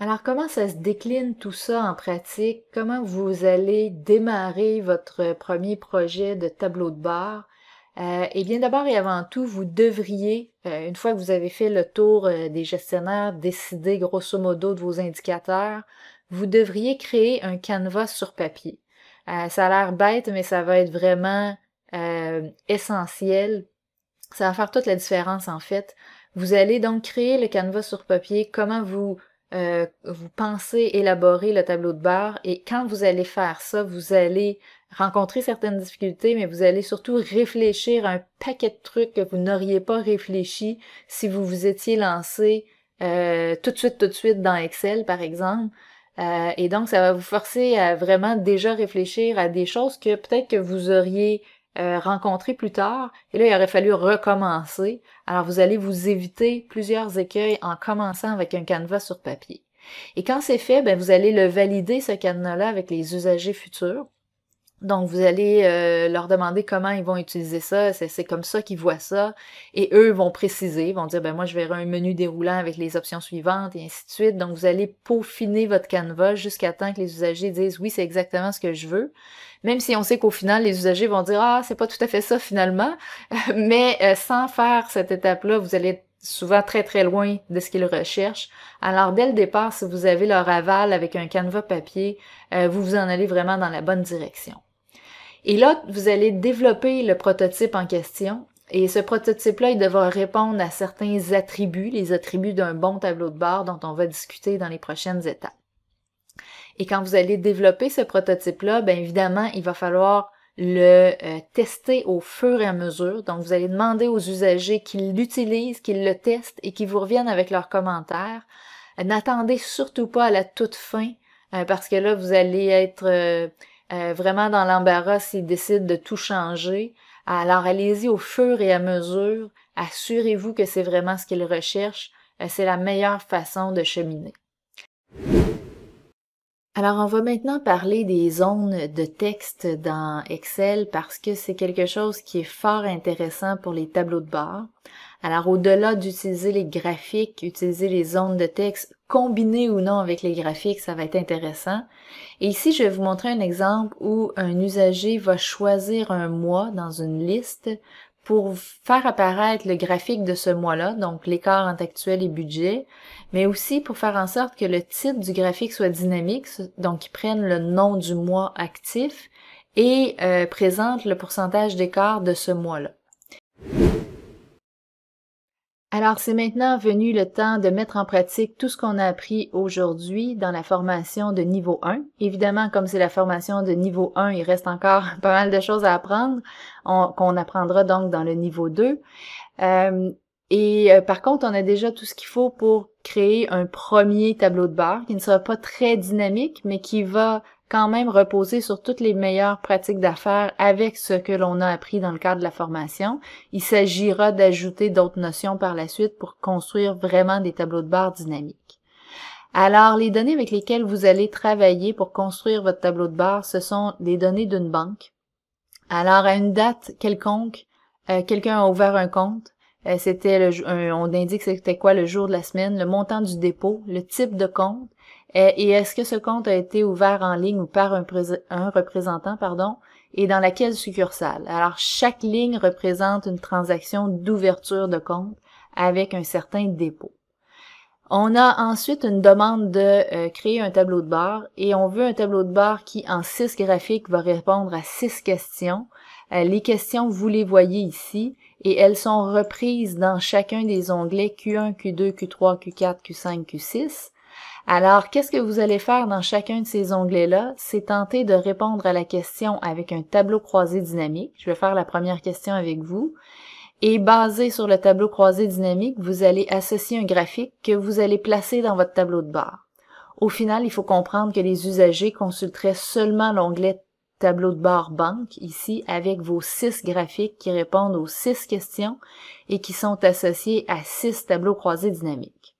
Alors, comment ça se décline tout ça en pratique? Comment vous allez démarrer votre premier projet de tableau de bord? Eh bien, d'abord et avant tout, vous devriez, une fois que vous avez fait le tour des gestionnaires, décider grosso modo de vos indicateurs, vous devriez créer un canevas sur papier. Ça a l'air bête, mais ça va être vraiment essentiel. Ça va faire toute la différence en fait. Vous allez donc créer le canevas sur papier, comment vous pensez élaborer le tableau de bord, et quand vous allez faire ça, vous allez rencontrer certaines difficultés, mais vous allez surtout réfléchir à un paquet de trucs que vous n'auriez pas réfléchi si vous vous étiez lancé tout de suite dans Excel, par exemple. Et donc, ça va vous forcer à vraiment déjà réfléchir à des choses que peut-être que vous auriez rencontrer plus tard, et là, il aurait fallu recommencer. Alors, vous allez vous éviter plusieurs écueils en commençant avec un canevas sur papier. Et quand c'est fait, ben, vous allez le valider, ce cadenas-là, avec les usagers futurs. Donc, vous allez leur demander comment ils vont utiliser ça, c'est comme ça qu'ils voient ça, et eux vont préciser, vont dire, ben moi, je verrai un menu déroulant avec les options suivantes, et ainsi de suite. Donc, vous allez peaufiner votre canevas jusqu'à temps que les usagers disent, oui, c'est exactement ce que je veux. Même si on sait qu'au final, les usagers vont dire, ah, c'est pas tout à fait ça finalement, mais sans faire cette étape-là, vous allez être souvent très très loin de ce qu'ils recherchent. Alors, dès le départ, si vous avez leur aval avec un canevas papier, vous vous en allez vraiment dans la bonne direction. Et là, vous allez développer le prototype en question. Et ce prototype-là, il devra répondre à certains attributs, les attributs d'un bon tableau de bord dont on va discuter dans les prochaines étapes. Et quand vous allez développer ce prototype-là, bien évidemment, il va falloir le tester au fur et à mesure. Donc, vous allez demander aux usagers qu'ils l'utilisent, qu'ils le testent et qu'ils vous reviennent avec leurs commentaires. N'attendez surtout pas à la toute fin, parce que là, vous allez être vraiment dans l'embarras s'ils décident de tout changer. Alors, allez-y au fur et à mesure. Assurez-vous que c'est vraiment ce qu'ils recherchent. C'est la meilleure façon de cheminer. Alors, on va maintenant parler des zones de texte dans Excel parce que c'est quelque chose qui est fort intéressant pour les tableaux de bord. Alors, au-delà d'utiliser les graphiques, utiliser les zones de texte combinées ou non avec les graphiques, ça va être intéressant. Et ici, je vais vous montrer un exemple où un usager va choisir un mois dans une liste pour faire apparaître le graphique de ce mois-là, donc l'écart entre actuel et budget, mais aussi pour faire en sorte que le titre du graphique soit dynamique, donc qu'il prenne le nom du mois actif et présente le pourcentage d'écart de ce mois-là. Alors, c'est maintenant venu le temps de mettre en pratique tout ce qu'on a appris aujourd'hui dans la formation de niveau 1. Évidemment, comme c'est la formation de niveau 1, il reste encore pas mal de choses à apprendre, qu'on apprendra donc dans le niveau 2. Par contre, on a déjà tout ce qu'il faut pour créer un premier tableau de bord qui ne sera pas très dynamique, mais qui va quand même reposer sur toutes les meilleures pratiques d'affaires avec ce que l'on a appris dans le cadre de la formation. Il s'agira d'ajouter d'autres notions par la suite pour construire vraiment des tableaux de bord dynamiques. Alors, les données avec lesquelles vous allez travailler pour construire votre tableau de bord, ce sont des données d'une banque. Alors, à une date quelconque, quelqu'un a ouvert un compte. On indique c'était quoi le jour de la semaine, le montant du dépôt, le type de compte, et est-ce que ce compte a été ouvert en ligne ou par un représentant, et dans laquelle succursale. Alors, chaque ligne représente une transaction d'ouverture de compte avec un certain dépôt. On a ensuite une demande de créer un tableau de bord et on veut un tableau de bord qui, en 6 graphiques, va répondre à 6 questions. Les questions, vous les voyez ici et elles sont reprises dans chacun des onglets Q1, Q2, Q3, Q4, Q5, Q6. Alors, qu'est-ce que vous allez faire dans chacun de ces onglets-là? C'est tenter de répondre à la question avec un tableau croisé dynamique. Je vais faire la première question avec vous. Et basé sur le tableau croisé dynamique, vous allez associer un graphique que vous allez placer dans votre tableau de bord. Au final, il faut comprendre que les usagers consulteraient seulement l'onglet tableau de bord banque, ici, avec vos 6 graphiques qui répondent aux 6 questions et qui sont associés à 6 tableaux croisés dynamiques.